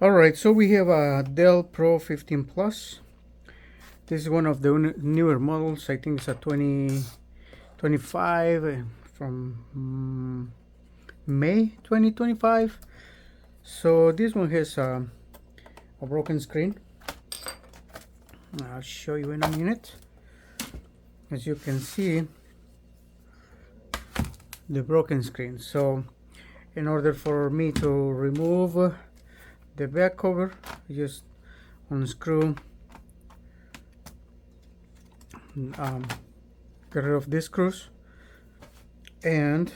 Alright, so we have a Dell Pro 15 Plus. This is one of the newer models. I think it's a 2025 from May 2025. So this one has a broken screen. I'll show you in a minute. As you can see, the broken screen. So in order for me to remove the back cover, just unscrew, get rid of these screws and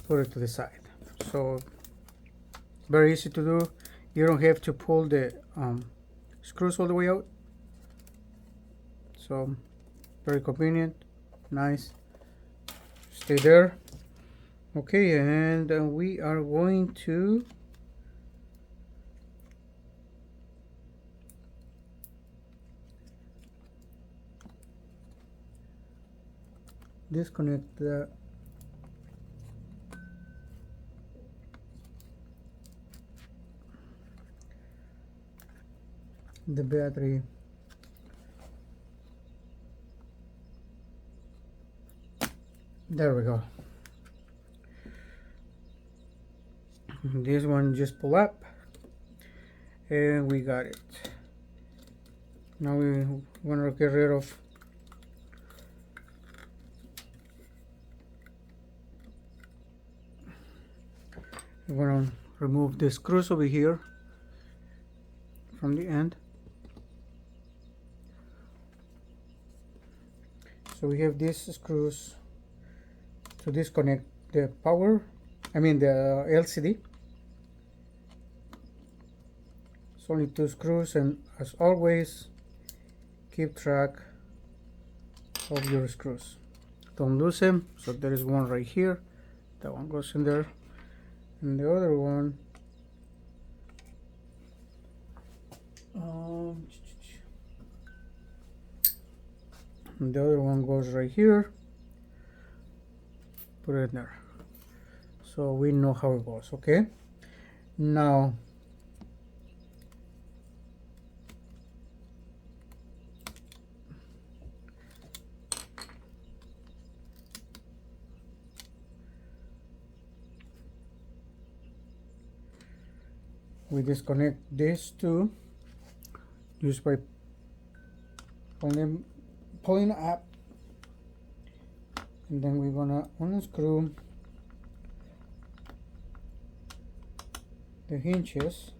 put it to the side. So very easy to do. You don't have to pull the screws all the way out. So very convenient, nice. Stay there. Okay, and we are going to disconnect the battery. There we go. This one just pull up and we got it. Now we want to get rid of we're going to remove the screws over here from the end. So we have these screws to disconnect the power, the LCD. It's only 2 screws, and as always, keep track of your screws. Don't lose them. So there is one right here. That one goes in there. And the other one goes right here. Put it in there, so we know how it goes. Okay, now we disconnect these two just by pulling up, and then we're gonna unscrew the hinges.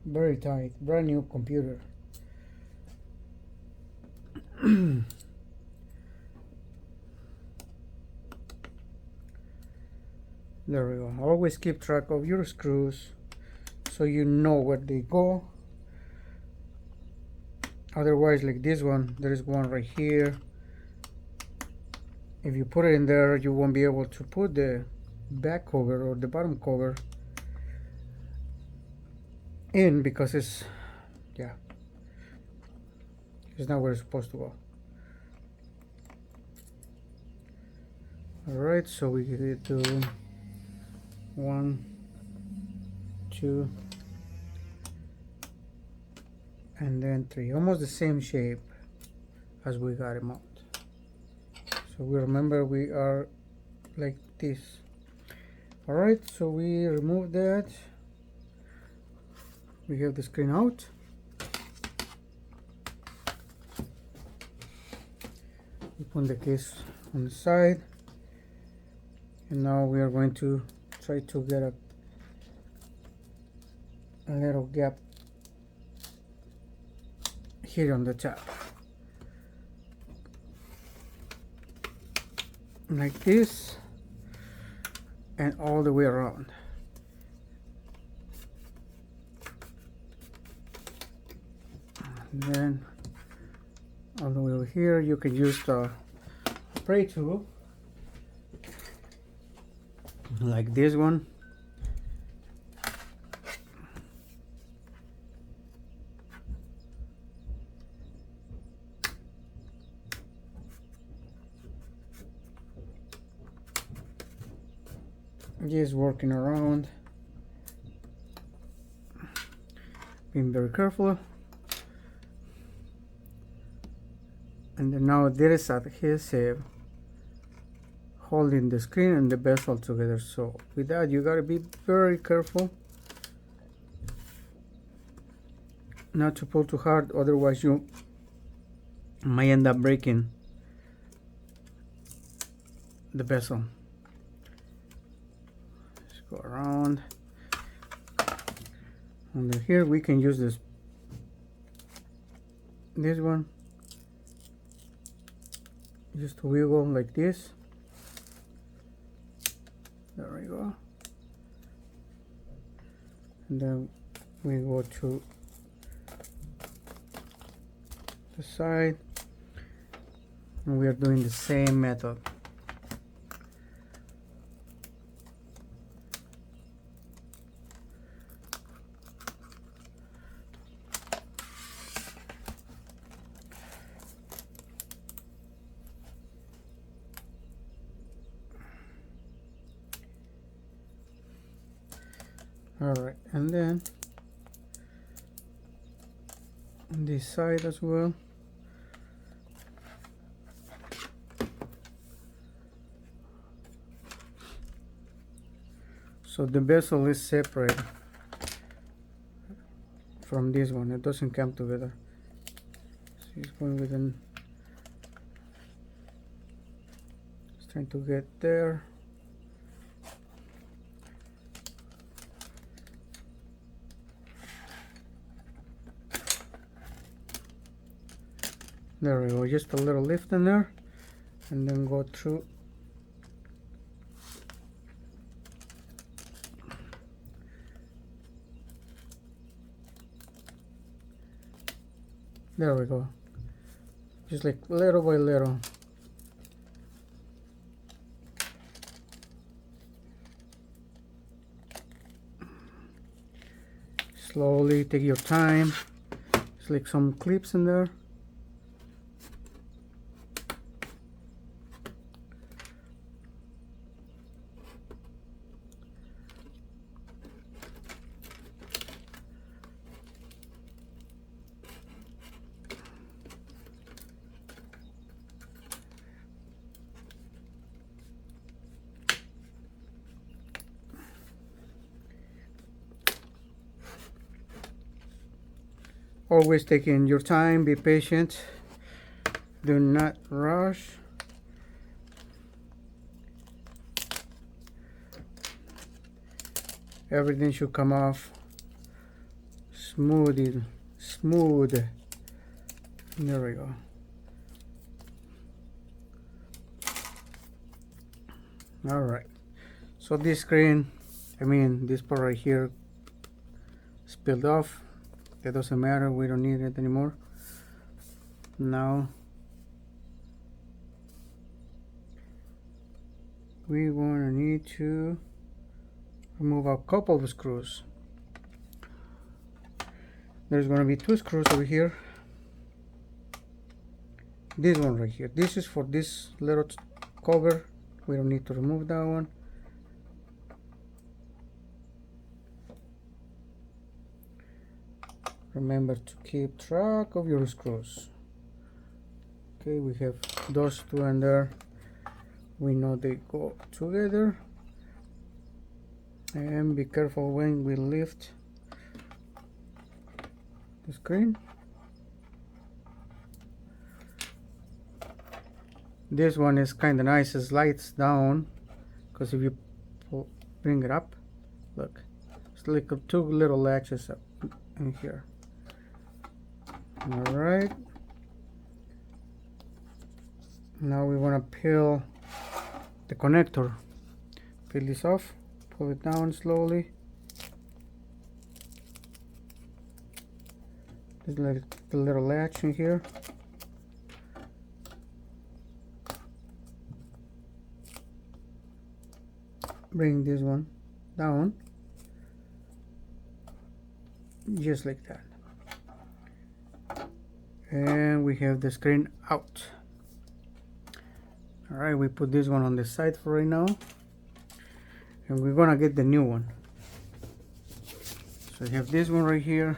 Very tight, brand new computer. There we go. Always keep track of your screws so you know where they go. Otherwise, like this one, there is one right here. If you put it in there, you won't be able to put the back cover or the bottom cover in because it's not where it's supposed to go. Alright, so we get to 1, 2, and then 3, almost the same shape as we got them out. So we remember we are like this. Alright, so we remove that. We have the screen out. We put the case on the side, and now we are going to try to get a little gap here on the top, like this, and all the way around. And then all the way over here, you can use the spray tool like this one. Just working around, being very careful. And then now there is adhesive holding the screen and the bezel together, so with that you gotta be very careful not to pull too hard, otherwise you might end up breaking the bezel. Let's go around. Under here we can use this one just to wiggle like this. There we go. And then we go to the side and we are doing the same method. Alright, and then on this side as well. So the bezel is separate from this one, it doesn't come together. So it's going with an, it's trying to get there. There we go, just a little lift in there and then go through. There we go, just like little by little. Slowly, take your time. Just like some clips in there. Always taking your time, be patient, do not rush. Everything should come off smooth. There we go. All right, so this screen, this part right here spilled off. It doesn't matter, we don't need it anymore. Now we're going to need to remove a couple of screws. There's going to be 2 screws over here. This one right here, this is for this little cover. We don't need to remove that one. Remember to keep track of your screws. Okay, we have those 2 in there. We know they go together. And be careful when we lift the screen. This one is kind of nice, it slides down, because if you bring it up, look, it's like 2 little latches up in here. All right, now we want to peel the connector. Peel this off, pull it down slowly. There's like a little latch in here. Bring this one down, just like that. And we have the screen out. All right, we put this one on the side for right now. and we're gonna get the new one. So I have this one right here.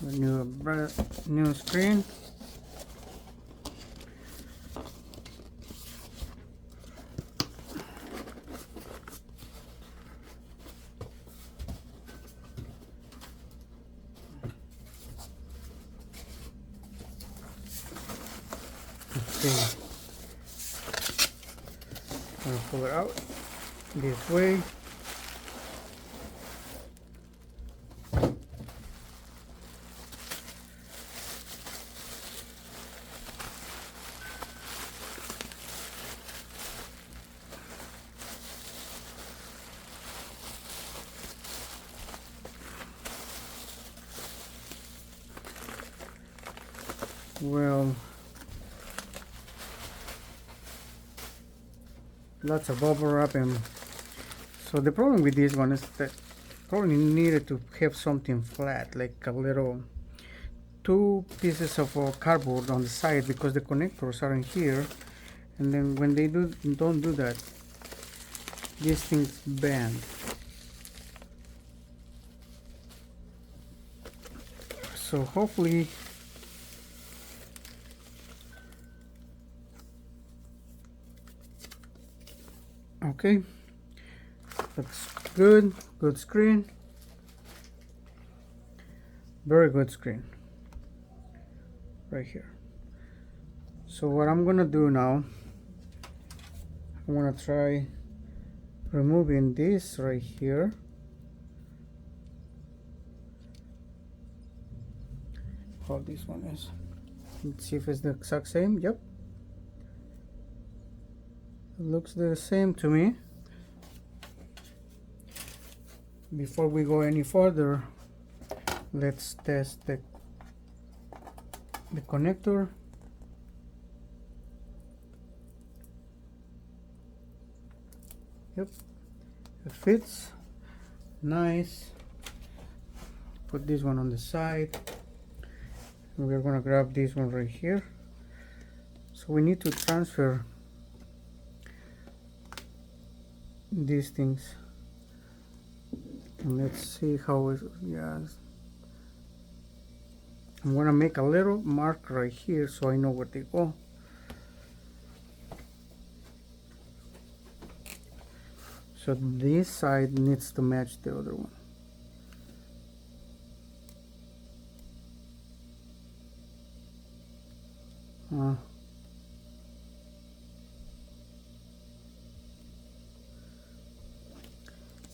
The new screen. Okay, I'm gonna pull it out this way. Well, lots of bubble wrap, and so the problem with this one is that probably needed to have something flat, like a little two pieces of cardboard on the side, because the connectors are in here, and then when they don't do that, these things bend. So hopefully okay, looks good. Good screen, very good screen right here. So what I'm gonna do now, I'm gonna try removing this right here. How this one is. Let's see if it's the exact same. Yep, it looks the same to me. Before we go any further, let's test the connector. Yep, it fits nice. Put this one on the side, and we're gonna grab this one right here. So we need to transfer these things, and let's see how it. Yes, I'm gonna make a little mark right here so I know where they go. So this side needs to match the other one.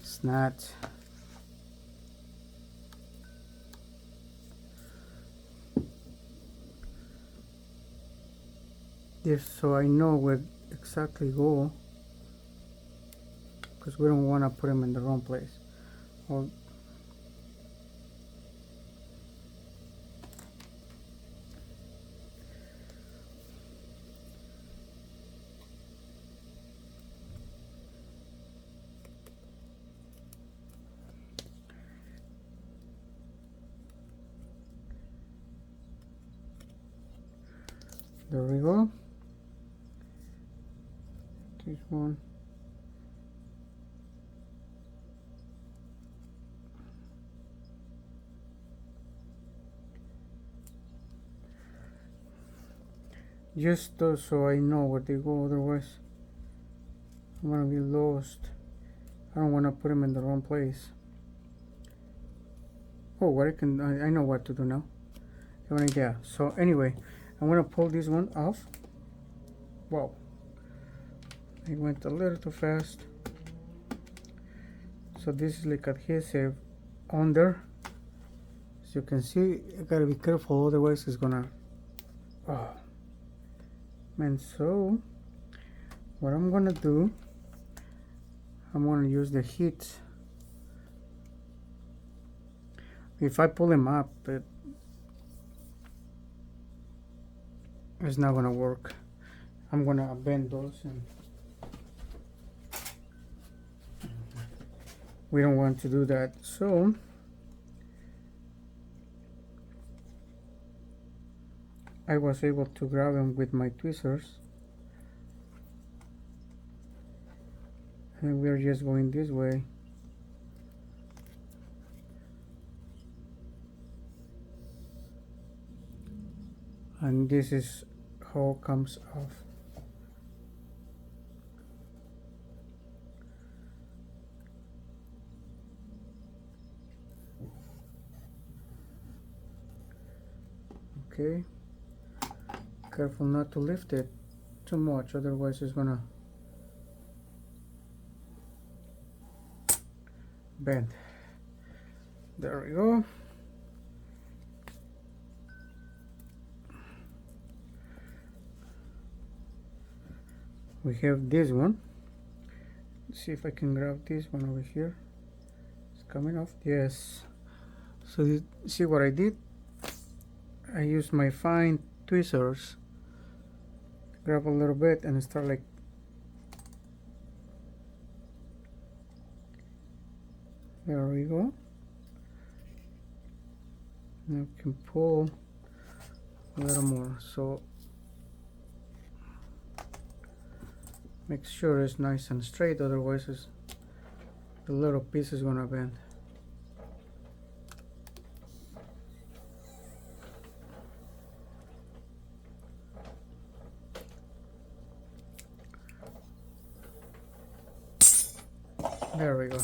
It's not. This, so I know where exactly go, because we don't want to put them in the wrong place. Well, there we go. This one. Just so I know where they go, otherwise I'm gonna be lost. I don't want to put them in the wrong place. Oh, what I know what to do now. I have an idea. So anyway, I'm gonna pull this one off. Wow, I went a little too fast. So this is like adhesive under. As you can see, I gotta be careful, otherwise it's gonna. Oh man, so what I'm gonna do, I'm gonna use the heat. If I pull them up, it's not gonna work. I'm gonna bend those, and we don't want to do that. So I was able to grab them with my tweezers, and we're just going this way. And this is how it comes off. Okay, careful not to lift it too much, otherwise it's gonna bend. There we go. We have this one. Let's see if I can grab this one over here. It's coming off. Yes. So you see what I did? I used my fine tweezers, grab a little bit and start like there we go. Now you can pull a little more, so make sure it's nice and straight, otherwise the little piece is gonna bend. There we go.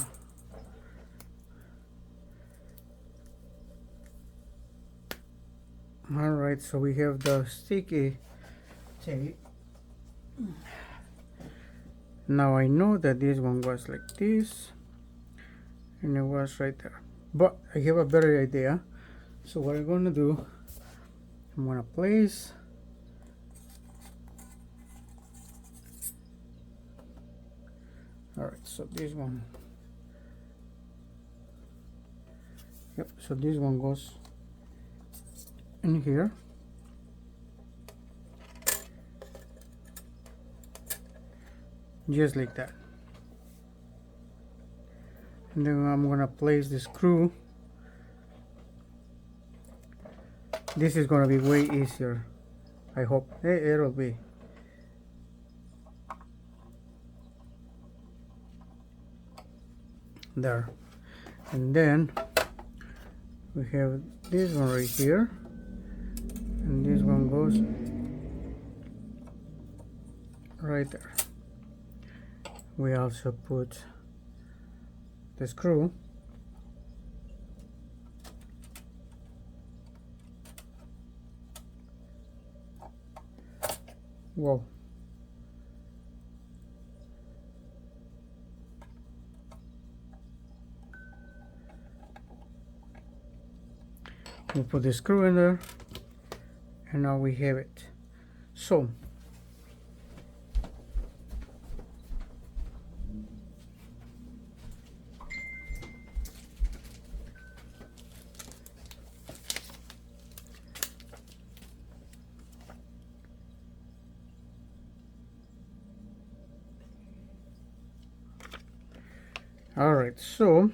Alright, so we have the sticky tape. Now I know that this one was like this and it was right there, but I have a better idea. So what I'm gonna do, I'm gonna place alright, so this one, yep, so this one goes in here, just like that, and then I'm gonna place the screw. This is gonna be way easier, I hope. It'll be. There. And then we have this one right here, and this one goes right there. We also put the screw. Whoa. We'll put the screw in there, and now we have it. So alright, so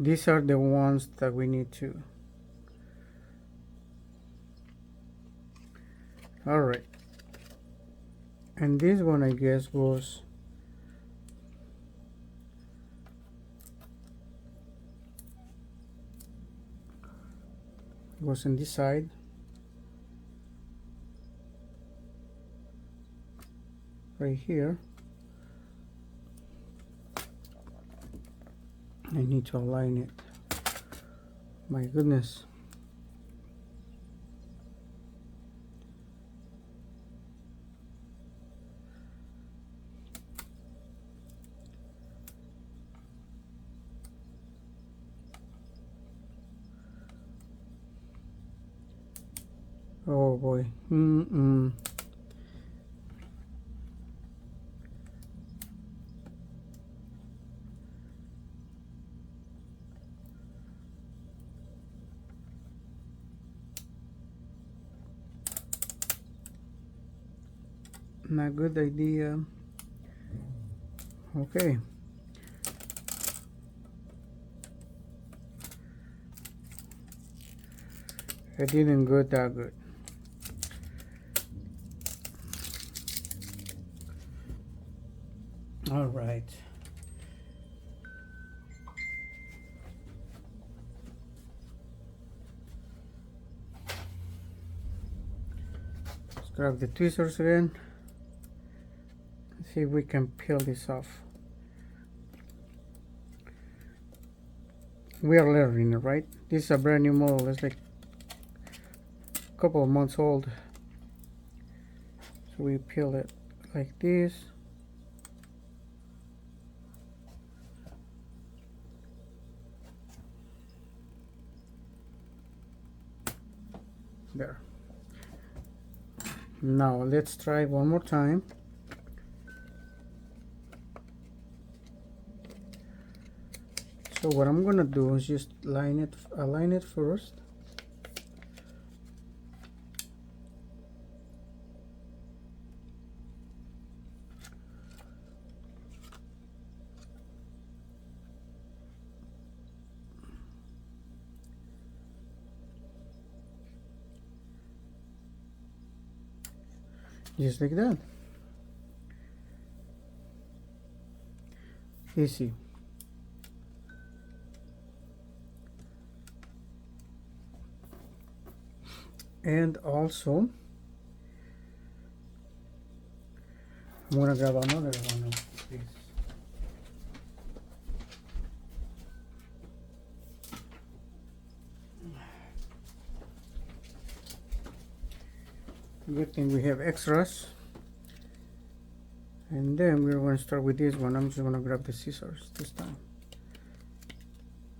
these are the ones that we need to. Alright, and this one I guess goes on this side. Right here. I need to align it. My goodness. Oh boy. Not good idea. Okay, It didn't go that good. All right. Let's grab the tweezers again. See if we can peel this off. We are learning, right? This is a brand new model. It's like a couple of months old. So we peel it like this. There. Now let's try one more time. So what I'm gonna do is just align it first. Just like that. Easy. And also, I'm gonna grab another one of these. Good thing we have extras. And then we're going to start with this one. I'm just going to grab the scissors this time.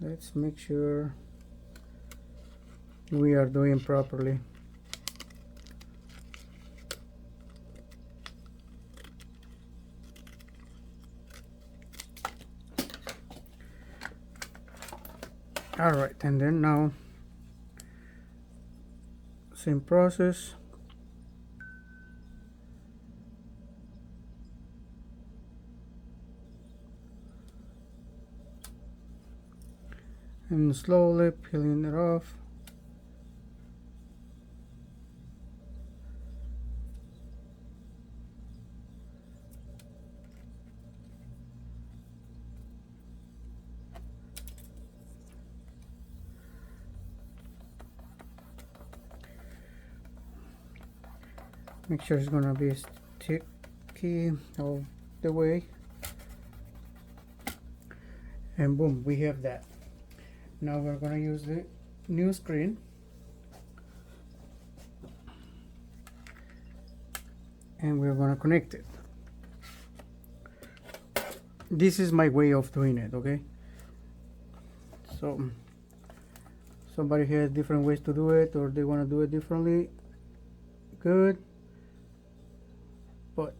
Let's make sure we are doing properly. All right, and then now same process. And slowly peeling it off. Make sure it's gonna be sticky all the way. And boom, we have that. Now we're gonna use the new screen. And we're gonna connect it. This is my way of doing it, okay? So somebody has different ways to do it, or they want to do it differently, good, but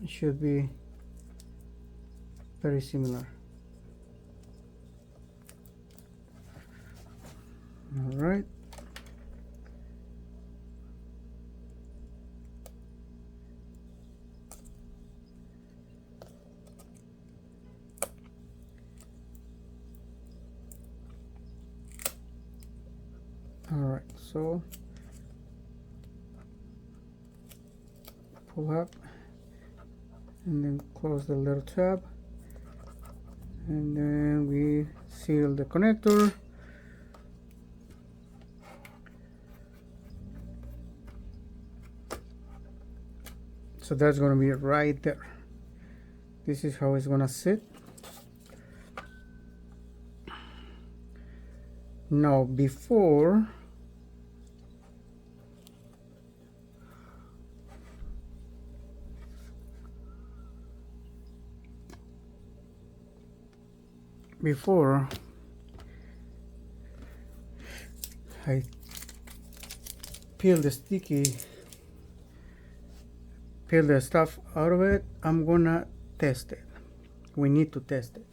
it should be very similar. All right. All right, so pull up and then close the little tab, and then we seal the connector. So that's going to be right there. This is how it's going to sit. Now before I peel the stuff out of it, I'm gonna test it. We need to test it.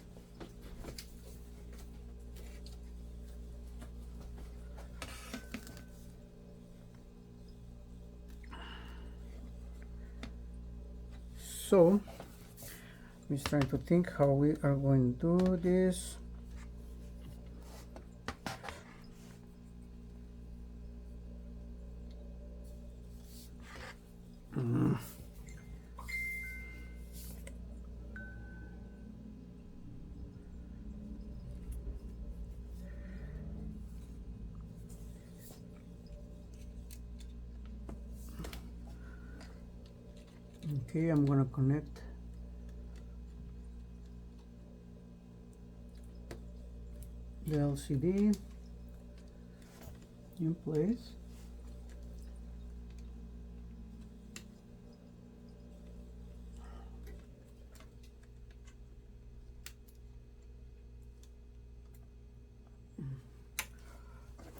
So I'm just trying to think how we are going to do this. Okay, I'm gonna connect the LCD in place.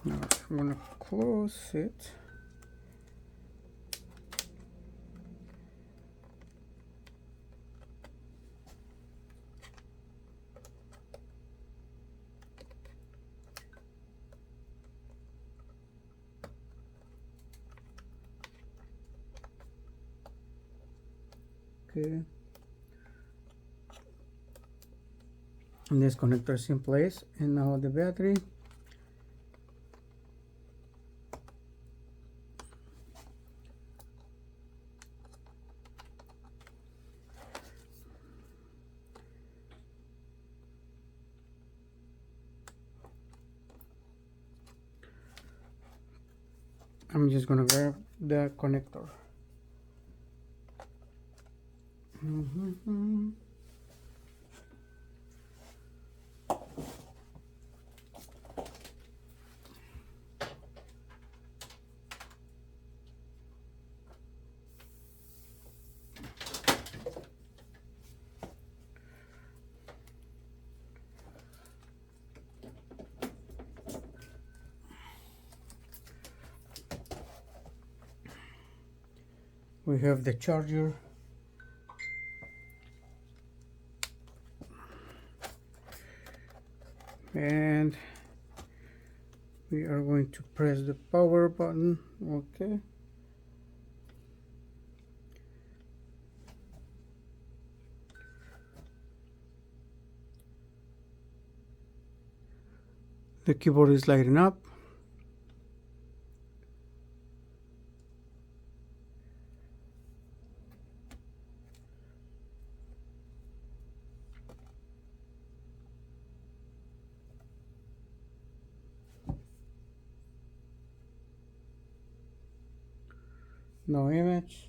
Now I'm gonna close it. Okay. And this connector is in place, and now the battery. I'm just gonna grab the connector. We have the charger. And we are going to press the power button. Okay. The keyboard is lighting up. No image.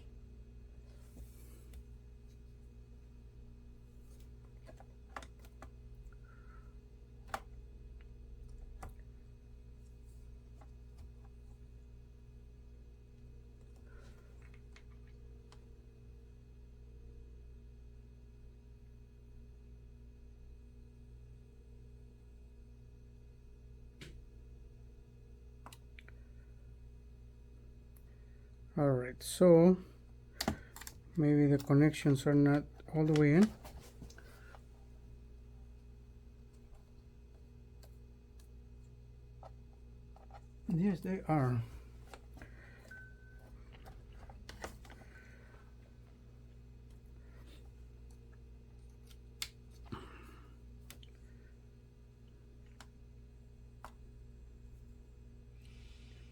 Alright, so maybe the connections are not all the way in. Yes, they are.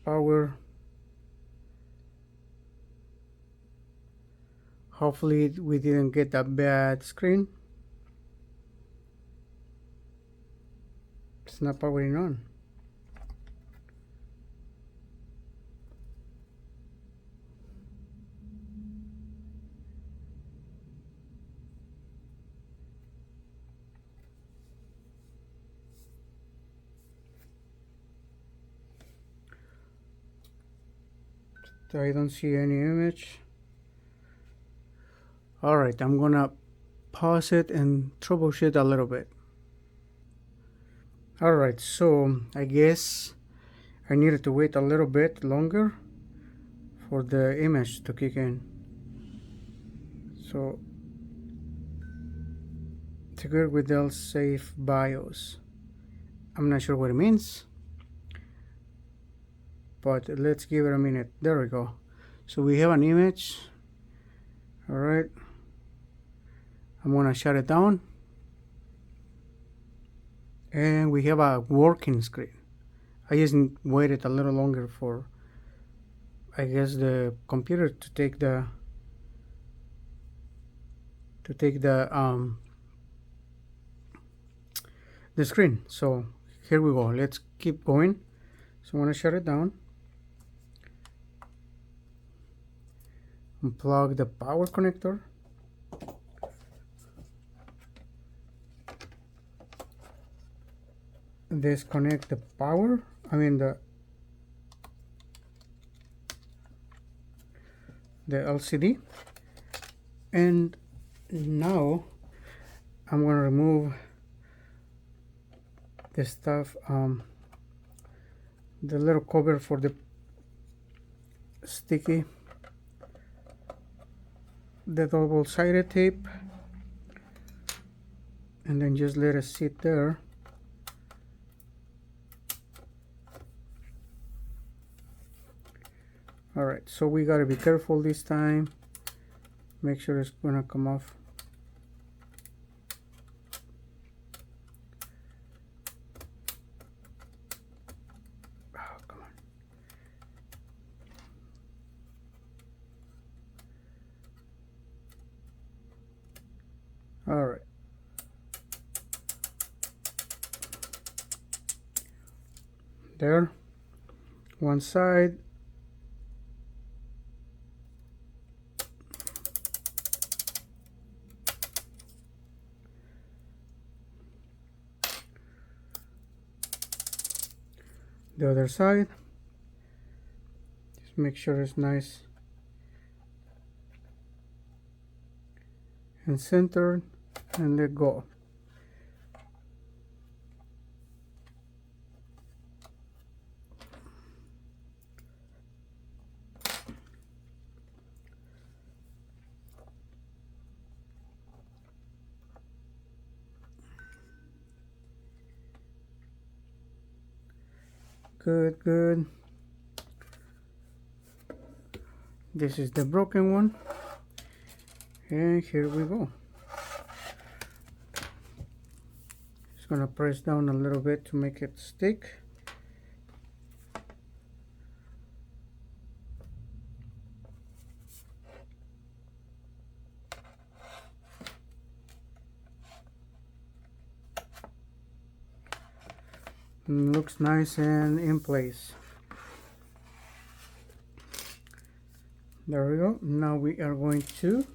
Power. Hopefully we didn't get a bad screen. It's not powering on. I don't see any image. Alright, I'm gonna pause it and troubleshoot a little bit. Alright, so I guess I needed to wait a little bit longer for the image to kick in. So secure with Dell Safe BIOS. I'm not sure what it means, but let's give it a minute. There we go. So we have an image. Alright, I'm gonna shut it down, and we have a working screen. I just waited a little longer for, I guess, the computer to take the screen. So here we go. Let's keep going. So I'm gonna shut it down. Unplug the power connector. Disconnect the power, the LCD. And now I'm going to remove the stuff, the little cover for the sticky, the double-sided tape, and then just let it sit there. Alright, so we gotta be careful this time. Make sure it's gonna come off. Oh, come on. Alright. There. One side. The other side. Just make sure it's nice and centered, and let go. Good. This is the broken one, and here we go. Just gonna press down a little bit to make it stick. Looks nice and in place. There we go. Now we are going to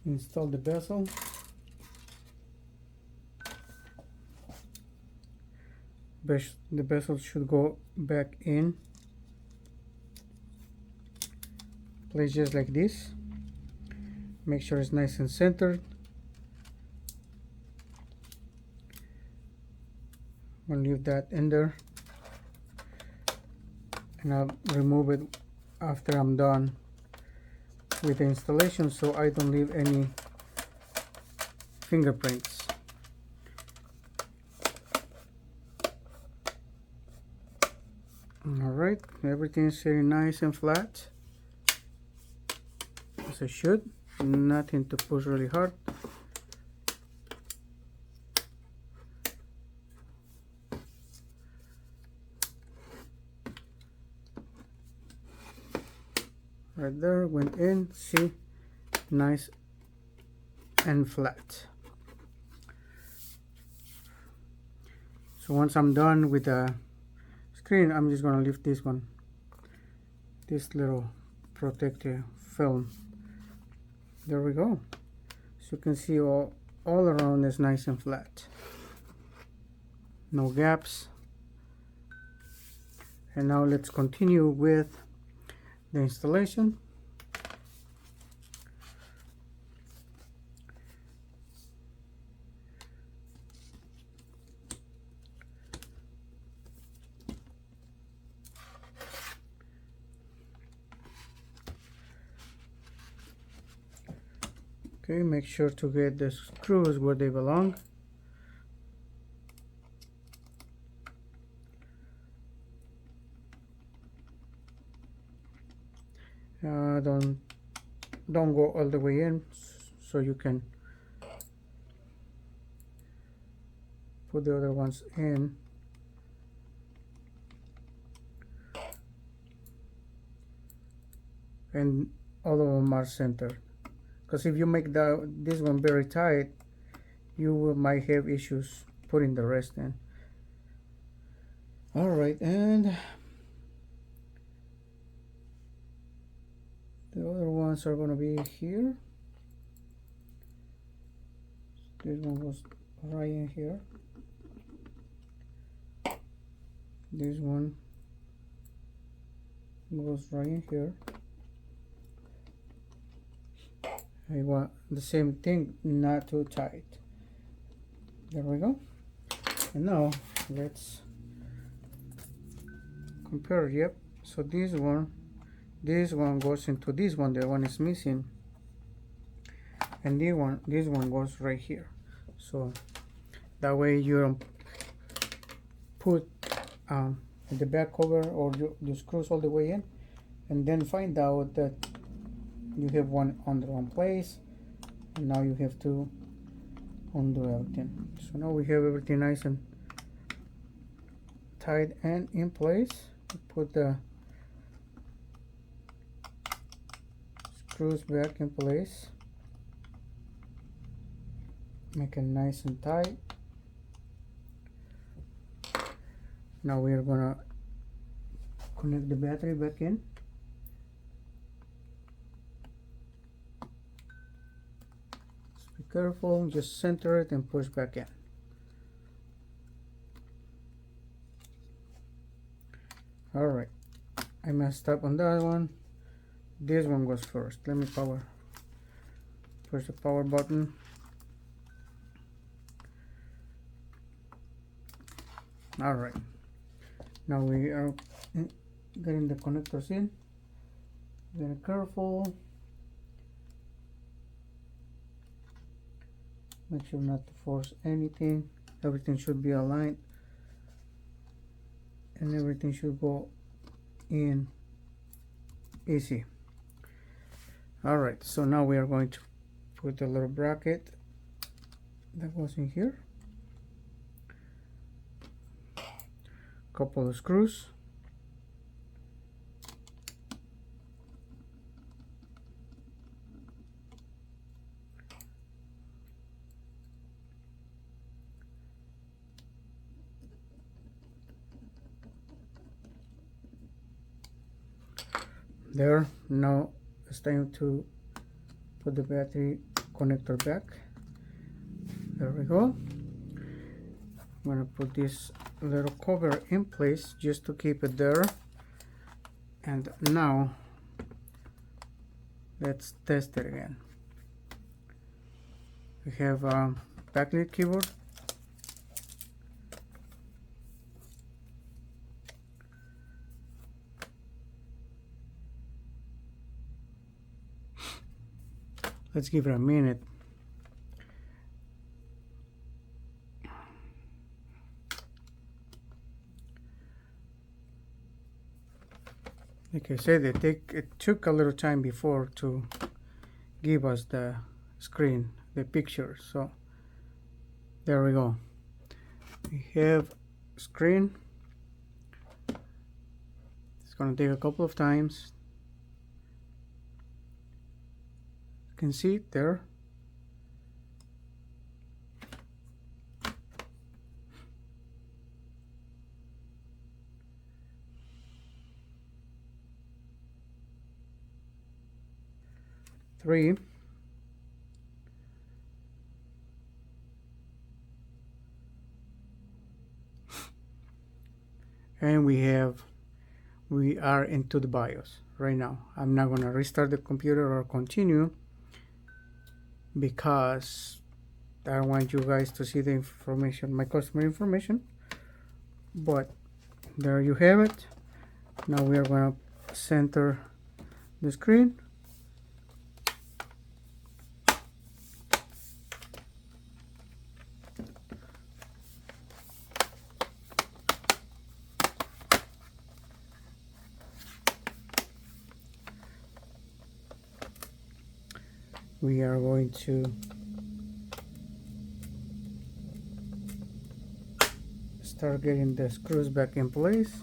install the bezel. The bezel should go back in place just like this. Make sure it's nice and centered. I'll leave that in there, and I'll remove it after I'm done with the installation, so I don't leave any fingerprints. Alright, everything is sitting nice and flat as it should. Nothing to push really hard. Right there, went in, see, nice and flat. So once I'm done with the screen, I'm just going to lift this one, this little protective film. There we go. So you can see all around is nice and flat, no gaps. And now let's continue with the installation. Okay, make sure to get the screws where they belong. Don't go all the way in, so you can put the other ones in. And all of them are centered, because if you make this one very tight, might have issues putting the rest in. All right, and The other ones are gonna be here. This one goes right in here. This one goes right in here. I want the same thing, not too tight. There we go. And now let's compare. Yep, so this one goes into this one, the one is missing, and this one goes right here. So that way you don't put the back cover or the screws all the way in and then find out that you have one under one place and now you have to undo everything. So now we have everything nice and tight and in place. Put the screws back in place, make it nice and tight. Now we are gonna connect the battery back in. Just be careful, just center it and push back in. Alright, I messed up on that one. This one goes first. Let me push the power button. Alright, now we are getting the connectors in. Very careful. Make sure not to force anything. Everything should be aligned and everything should go in easy. Alright, so now we are going to put a little bracket that goes in here. Couple of screws. There, now it's time to put the battery connector back. There we go. I'm gonna put this little cover in place just to keep it there. And now let's test it again. We have a backlit keyboard. Let's give it a minute. Like I said, it took a little time before to give us the screen, the picture. So there we go. We have screen. It's gonna take a couple of times. You can see it there. Three. And we are into the BIOS right now. I'm not gonna restart the computer or continue because I don't want you guys to see the information, my customer information. But there you have it. Now we are gonna center the screen. We are going to start getting the screws back in place.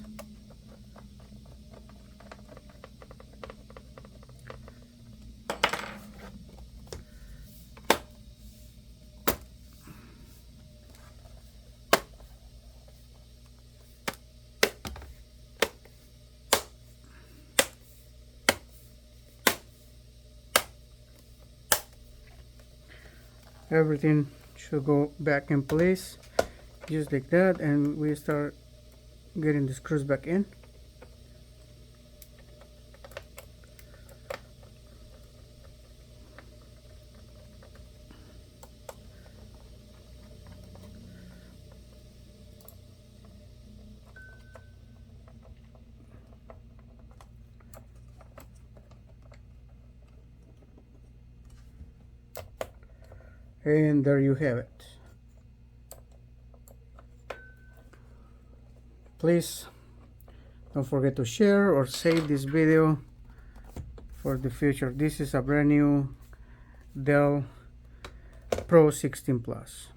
everything should go back in place just like that, and we start getting the screws back in. And there you have it. Please don't forget to share or save this video for the future. This is a brand new Dell Pro 16 Plus.